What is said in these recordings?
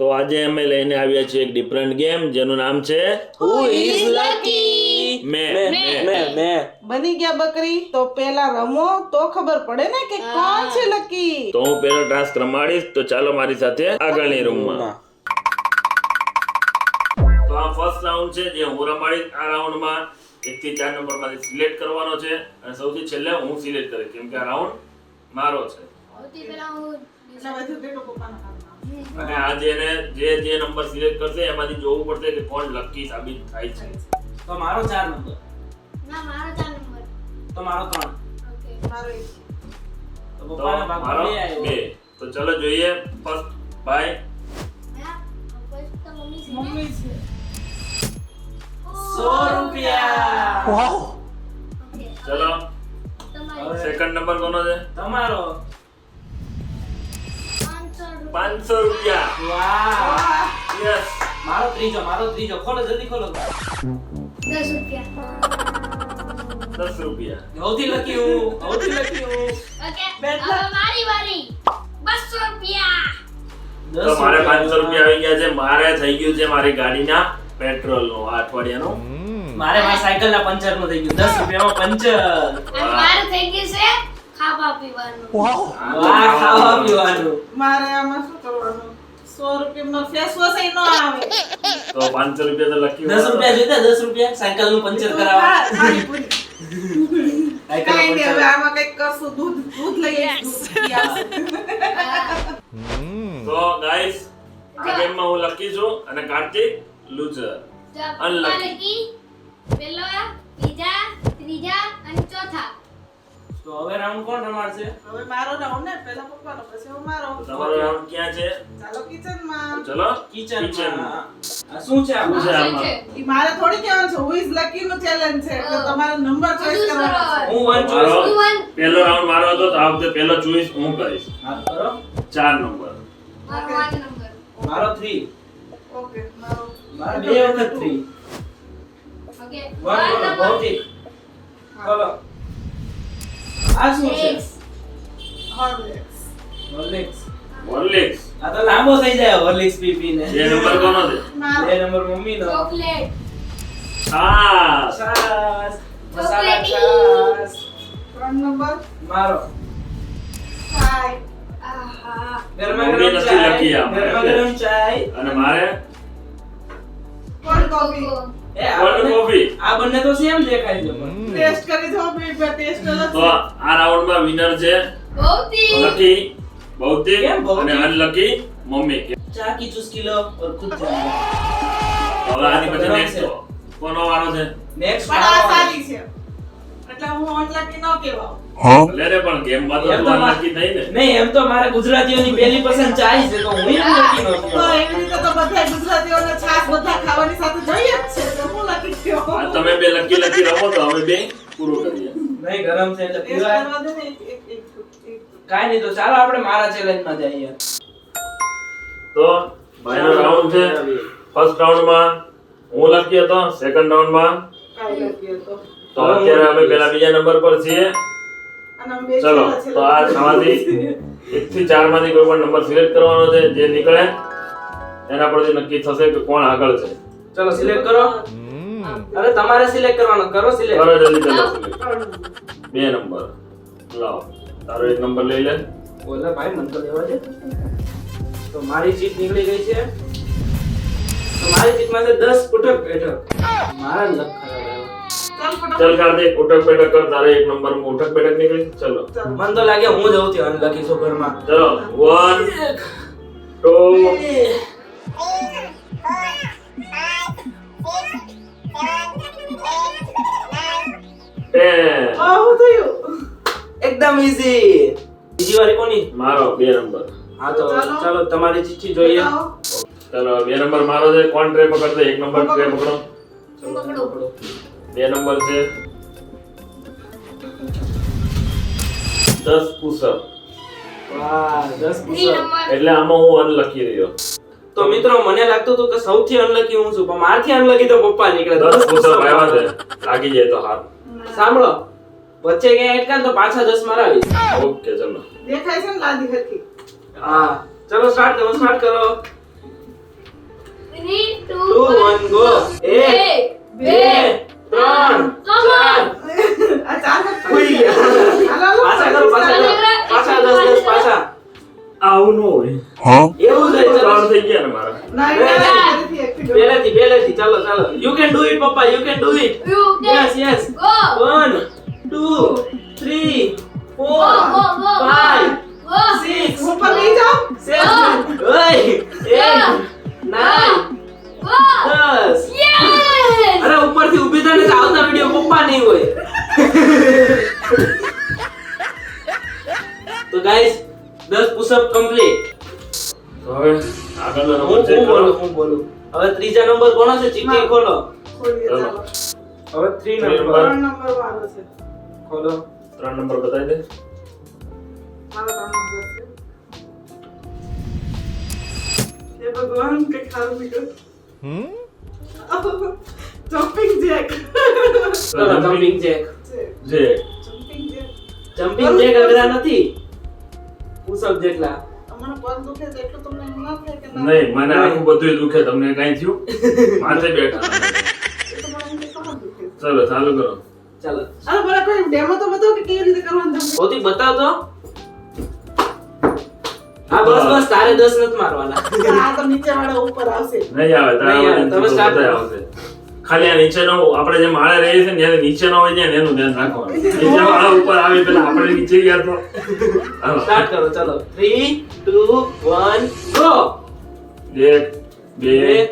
તો આજે અમે લઈને આવ્યા છીએ એક ડિફરન્ટ ગેમ જેનું નામ છે Who is lucky? મેં બની ગયા બકરી તો પેલા રમો તો ખબર પડે ને કે કોણ છે લકી. તો હું પેલો ટાસ્ક રમાડીશ તો ચાલો મારી સાથે આગળની રૂમમાં. તો આ ફર્સ્ટ રાઉન્ડ છે જે હું રમાડીશ. આ રાઉન્ડમાં 1 થી 4 નંબરમાંથી સિલેક્ટ કરવાનો છે અને સૌથી છેલ્લે હું સિલેક્ટ કરીશ કેમ કે આ રાઉન્ડ મારો છે. એટલે બધું પેટો પપ્પાના હાથમાં. અને આ જેને જે નંબર સિલેક્ટ કરશે એમાંથી જોવું પડશે કે કોણ લકી સાબિત થાય છે. તો મારો 4 નંબર. ના મારો 4 નંબર. તો મારો 3. ઓકે. મારો એક. તો તો પપ્પાના ભાગમાં મારો 2 આવ્યો. 2. તો ચલો જોઈએ ફર્સ્ટ બાય. હા બસ તો મમ્મી છે. મમ્મી છે. 100 રૂપિયા. ઓકે. ચલો તમારી સેકન્ડ નંબર કોનો છે? તમારો 500 રૂપિયા. 500 રૂપિયા. વાહ. યસ. મારો ત્રીજો ખોલો જલ્દી ખોલો. 10 રૂપિયા. 10 રૂપિયા. સૌથી લકી હું. ઓકે. બેઠા. હવે મારી વારી. 200 રૂપિયા. તો મારે 500 રૂપિયા આવી ગયા છે. મારે થઈ ગયું છે મારી ગાડીના પેટ્રોલનું આ અઠવાડિયાનું. મારે મારા સાયકલના પંચરનું થઈ ગયું 10 રૂપિયામાં પંચર. અને મારું થઈ ગયું છે ખાવા પીવાનું. વાહ ખાવા પીવાનું. મારે આમાં શું કરવાનું? 100 રૂપિયાનો ફેસ વોશ ય ન આવે. તો 500 રૂપિયા તો લકી 10 રૂપિયા જોઈતા 10 રૂપિયા સાયકલનું પંચર કરાવવા. મારી પૂરી. સાયકલનું કાંઈ નહીં, હવે પંચર. આમાં કંઈક કરશું. દૂધ લઈ આવીશું. દૂધ પી આવશું. તો ગાઈસ આ ગેમમાં હું લકી છું અને કાર્તિક લૂઝર. Unlucky. લકી પેલો બીજા ત્રીજા અને ચોથા. તો હવે રાઉન્ડ કોણ રમાડશે? હવે મારો રાઉન્ડ ને પહેલા પપ્પાનો પછી હવે મારો. તો તમારો રાઉન્ડ ક્યાં છે? ચાલો કિચનમાં. ચલો કિચનમાં. આ શું છે આ શું છે બધું? આમાં? ઈ મારે થોડી કહેવાનું છે who is lucky નું ચેલેન્જ છે એટલે તમારે નંબર ચોઈસ કરવાનો છે. હું વન ચોઈસ. મારો પહેલો રાઉન્ડ મારો હતો તો આ વખતે પહેલો ચોઈસ હું કરીશ. હા કરો. 4 નંબર. મારો 5 નંબર. મારો 3. ઓકે મારો મારો 2 વખત 3. ઓકે 1 નંબર ભૌતિક. ચલો. આ શું છે? 6 હોર્લિક્સ. હોર્લિક્સ. હોર્લિક્સ. આ તો લાંબો થઈ જાય હોર્લિક્સ પી પીને. જે નંબર કોનો છે? મારો 2 નંબર મમ્મીનો. ચોકલેટ. છાસ. છાસ. મસાલા ચોકલેટી. છાસ. 3 નંબર મારો ચાય. આહા. ગરમા મમ્મી ગરમ નથી ચાય. લકી આમાં. ગરમા ગરમ ચાય. અને મારે કોલ્ડ કોફી. એ આ કોલ્ડ બંને- કોફી. આ બંને તો સેમ દેખાય છે પણ. ટેસ્ટ કરી જો બે ટેસ્ટ અલગ તો છે. આ રાઉન્ડમાં વિનર છે ભૌતિક. લકી ભૌતિક કેમ ભૌતિક? અને અનલકી મમ્મી. चाय की चुस्की लो और खुद जाओ. હવે આની પછી નેક્સ્ટ કોનો વારો છે? नेक्स्ट પણ આ સારી છે એટલે હું અનલકી ન કહેવાઉં. ભલે રે પણ ગેમમાં તો એમ તો તું મા- અનલકી થઈ ને. नहीं हम तो हमारे गुजरातियों पहली पसंद चाय से तो हुई हम लकी તો नो. એવી રીતે તો બધા ગુજરાતીઓને છાશ બધા ખાવાની સાથે જોઈએ જ છે તો હું લકી આ થયો. તમે બે લકી લકી રમો તો અમે બે પૂરું કરીએ. नहीं गरम से એટલે ટેસ્ટ પીવા કરવા દે ને એક કાઈ નહીં તો ચાલો આપણે મારા ચેલેન્જ માં જઈએ. તો ભાઈનો રાઉન્ડ છે. ફર્સ્ટ રાઉન્ડમાં હું લકી હતો. સેકન્ડ રાઉન્ડમાં કાઈ લકી હતો. તો અત્યારે અમે પેલા બીજા નંબર પર છીએ. અને અમે બે ચલો છેલ્લા તો આ આમાંથી 1 થી 4 માંથી કોઈ પણ નંબર સિલેક્ટ કરવાનો છે. જે નીકળે એના પરથી નક્કી થશે કે કોણ આગળ છે. ચલો સિલેક્ટ કરો. અરે તમારે સિલેક્ટ કરવાનો કરો સિલેક્ટ. કરો જલ્દી ચલો select. 2 નંબર લાવો. તારો એક નંબર લઈ લે. બોલા ભાઈ મન તો લેવા દે. તો મારી ચીટ નીકળી ગઈ છે. તો મારી ચીટમાં છે 10 ઉઠક બેઠક. મારા લક ખરાબ આવ્યો. ચાલ ફટાફટ. ચલ કાર્તિક ઉઠક બેઠક કર. તારે એક નંબર માં ઉઠક બેઠક નીકળી. ચલો મન તો લાગે હું જઉં છું અનલકી છો ઘરમાં. ચલો 1 2 10 આ હું થયું. એકદમ ઈઝી. બીજી વારી કોની? મારો 2 નંબર. હા તો ચાલો તમારી ચિઠ્ઠી જોઈએ. બતાવો. ચલો 2 નંબર મારો છે. કોણ ટ્રે પકડશે? 1 નંબર ટ્રે પકડો. ચલો પકડો. 2 નંબર છે 10 પુશઅપ. વાહ 10 3 પુષઅપ. નંબર. એટલે આમાં હું અનલકી રહ્યો. તો મિત્રો મને લાગતું હતું કે સૌથી અનલકી હું છું પણ મારથી અનલકી તો પપ્પા નીકળે. 10 પુશઅપ આવ્યા છે. લાગી જાય તો હાર. સાંભળો વચ્ચે ક્યાંય અટકા ને તો પાછા 10 મારાવીશ. ઓકે ચલો. દેખાય છે ને લાદી હરખી. હા ચલો સ્ટાર્ટ કરો. 3 2 2 1 ગો 1 2 3 4 આ ચાર જ ઉઈ ગયા હાલો, હાલો. પાછા 10 પાછા આવું ન હોય એવું જ હોય. 3 થઈ ગયા ને મારા. ના, ના, ફરીથી active કરો. પહેલેથી ચાલો you can do it પપ્પા you can do it You can yes go 1 2 3 go 4 go go 5 go 6 ઉપર લઈ જાઓ. 7 8 9 go 10 yes અરે ઉપરથી ઊભી થઈને તો આવતા વિડિયો પપ્પા નહીં હોય તો ગાઈસ 10 પુશઅપ કમ્પ્લીટ તો હવે આગળનો નંબર ચેક કરો. હું બોલું હવે ત્રીજા નંબર કોનો છે ચીકી ખોલો ખોલીએ, ચાલો. ચાલો. હવે 3 નંબર. નંબર 3 નંબર વાળો છે. ખોલો 3 નંબર બતાવી દે. મારો 3 નંબર છે. હે ભગવાન, કંઈક સારું નીકળે. Jumping Jack. ચલો જમ્પિંગ જેક જે જમ્પિંગ જેક. જમ્પિંગ જેક અઘરા નથી પુશઅપ જેટલા તમારો પગ દુખે તો એટલું તમને એમ ના થાય કે ના? નહીં, મને આખું બધું દુખે. તમને કઈ થયું? માથે બેઠા. એ તો મને એમ કે કોણ દુખે? ચલો ચાલુ કરો. ચાલો અરે બરા કોઈ ડેમો તો બતાવો કે કેવી રીતે કરવાનું જમ્પિંગ. ભૌતિક બતાવ તો હા બસ તારે 10 નથી મારવાના આ તો નીચે વાળા ઉપર આવશે. નહીં આવે તારા નહીં આવે, વજનથી તમે તો start બધાય કરો. આવશે. ખાલી આ નીચેનો આપણે જે માળે રહીએ છીએ ને એને નીચેનો હોય છે ને એનું ધ્યાન રાખવાનું. નીચે વાળા ઉપર આવે પેલા આપણે નીચે ગયા તો હાલો. સ્ટાર્ટ કરો ચાલો 3 2 1 ગો 1 2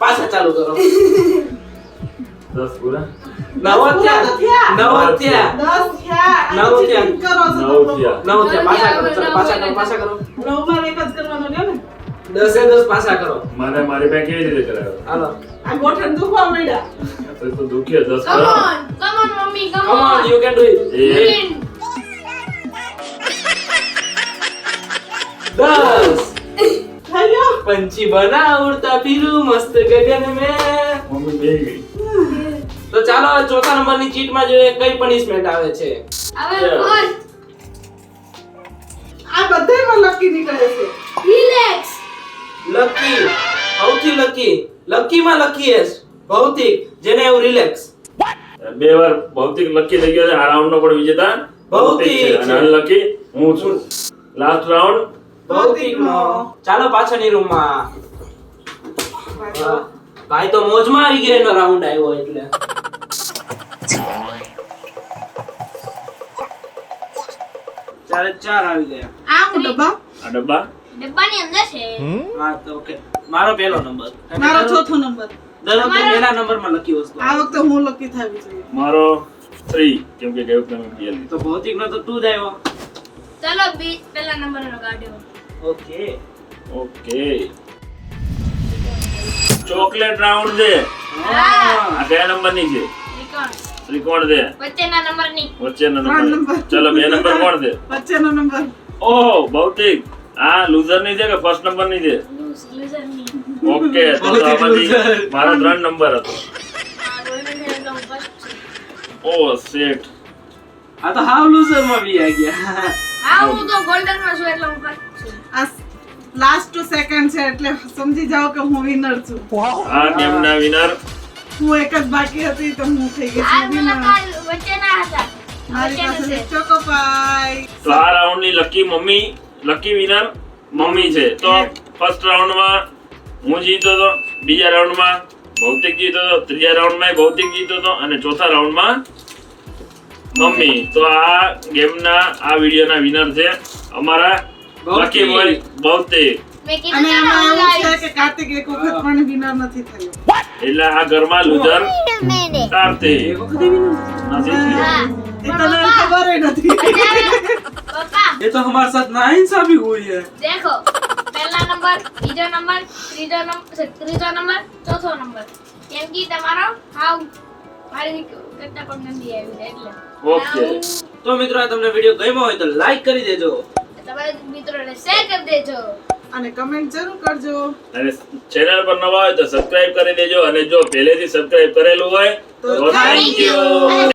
પાછા ચાલુ કરો 10 પૂરા. નવ થયા 10 થયા. નવ આ થયા. cheating કરો છો 9 તમે. થયા. 9 થયા પાછા કરો નવમાં એક જ કરવાનો રહ્યો ને. 10 પાછા કરો મારે મારી પાસે કેવી રીતે કરાવ્યો? હાલો આ ગોઠણ દુખવા માંડ્યા. તો દુખ્યો 10 come કરો. on mommy come come on on you can do it એક. 10 થઈ ગયો. पंछी बना उड़ता फिरू मस्त गगन में મમ્મી બેહી ગઈ. તો ચાલો હવે ચોથા નંબરની ચીટ માં જોઈએ કઈ પનિશમેન્ટ આવે છે હવે first આ બધાયમાં લકી નીકળે છે. relax લકી સૌથી લકી માં લકીએસ્ટ ભૌતિક જેને એવું રિલેક્સ 2 વાર ભૌતિક લકી થઈ ગયો છે. આ રાઉન્ડ નો પણ વિજેતા ભૌતિક છે અને અનલકી હું છું. લાસ્ટ રાઉન્ડ ભૌતિક નો ચાલો પાછળની રૂમ માં ભાઈ તો મોજમાં આવી ગયા એનો રાઉન્ડ આવ્યો એટલે ચારે 4 આવી ગયા આ હું ડબ્બા. આ ડબ્બા ડબ્બાની અંદર છે હા તો ઓકે મારો પહેલો નંબર મારો ચોથો નંબર. દર વખતે પહેલા નંબરમાં લકી વસ્તુ આ વખતે હું લકી થવી જોઈએ. મારો 3 કેમ કે ગઈ વખતે મેં PL તો ભૌતિક નો તો 2 જ આવ્યો ચલો પહેલા નંબરનો કાઢ્યો ઓકે ઓકે. ચોકલેટ રાઉન્ડ છે. હા આ કયા નંબરની છે? ત્રિકોણ ત્રિકોણ છે. વચ્ચેના નંબરની વચ્ચેનો ત્રણ નંબર. નંબર. ચલો 2 નંબર કોણ છે? વચ્ચેનો નંબર. ઓહો ભૌતિક. આ લૂઝર ની છે કે ફર્સ્ટ નંબર ની છે? લૂઝરની ઓકે તો ભૌતિક આમાંથી loser. મારો 3 નંબર હતો. આ ગોલ્ડન છે તો ફર્સ્ટ છે ઓહ શેટ. આ તો હાવ લૂઝર માં બી આ ગયા હા હું તો ગોલ્ડન માં છું એટલે હું ફર્સ્ટ છું આ લાસ્ટ ટુ સેકન્ડ છે એટલે સમજી જાઓ કે હું વિનર છું. આ ગેમના વિનર હું એક જ બાકી હતી તો હું થઈ ગઈ આ છું winner. મુલાકાત વચ્ચેના હતા મારી વચ્ચેનું પાસે છે ચોકો પાઈ. તો આ રાઉન્ડ ની લકી વિનર મમ્મી છે. તો ફર્સ્ટ રાઉન્ડ માં હું જીતો તો, બીજા રાઉન્ડ માં ભૌતિક જીતો તો, ત્રીજા રાઉન્ડ માં ભૌતિક જીતો તો અને ચોથા રાઉન્ડ માં મમ્મી. તો આ ગેમના આ વિડિયોના વિનર છે અમારા લકી બોય ભૌતિક. મેં કીધું અને ચાલો આમાં હું એવું છે લાવીશ. કે કાર્તિક એક વખત પણ વિનર નથી થયો. એટલે આ ઘરમાં લૂઝર કાર્તિક એ વખતે બી નથી. નથી થયો. હા એ તને ખબર નથી. પપ્પા ये तो हमारे साथ नाइंसाफी हुई है देखो पहला नंबर बीજો नंबर ત્રીજો नंबर ચોથો નંબર કેમ કે તમારો હાવ મારી કરતા પણ ગંદી આવી છે એટલે ઓકે. તો મિત્રો આ તમને વિડિયો ગમ્યો હોય તો લાઈક કરી દેજો તમારા મિત્રોને શેર કરી દેજો અને કમેન્ટ જરૂર કરજો. અને ચેનલ પર નવા હોય તો સબસ્ક્રાઇબ કરી દેજો અને જો પહેલેથી સબસ્ક્રાઇબ કરેલું હોય તો તો થેન્ક યુ.